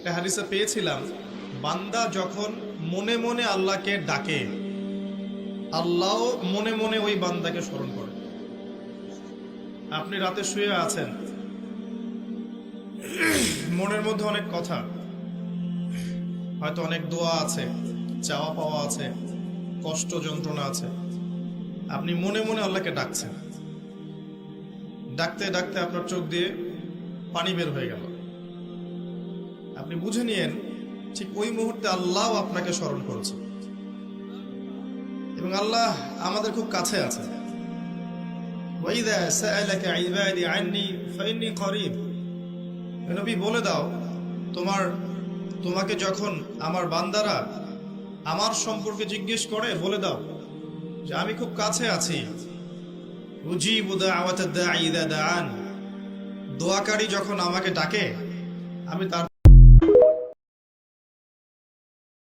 একটা হাদিসে পেয়েছিলাম, বান্দা যখন মনে মনে আল্লাহকে ডাকে, আল্লাহ মনে মনে ওই বান্দাকে স্মরণ করে। আপনি রাতে শুয়ে আছেন, মনের মধ্যে অনেক কথা, হয়তো অনেক দোয়া আছে, চাওয়া পাওয়া আছে, কষ্ট যন্ত্রণা আছে, আপনি মনে মনে আল্লাহকে ডাকছেন। ডাকতে ডাকতে আপনার চোখ দিয়ে পানি বের হয়ে গেল। আপনি বুঝে নিয়েন ঠিক ওই মুহূর্তে আল্লাহ আপনাকে স্মরণ করেছে, এবং আল্লাহ আমাদের খুব কাছে আছে। ওয়াইদা সাআলাকা ইবাদি আন্নী ফাইন্নী করিব। নবী বলে দাও, তোমাকে যখন আমার বান্দারা আমার সম্পর্কে জিজ্ঞেস করে, বলে দাও যে আমি খুব কাছে আছি। উজিবু দাওয়াতাদ দাঈ ইযা দাআন। দোয়াকারী যখন আমাকে ডাকে, আমি তার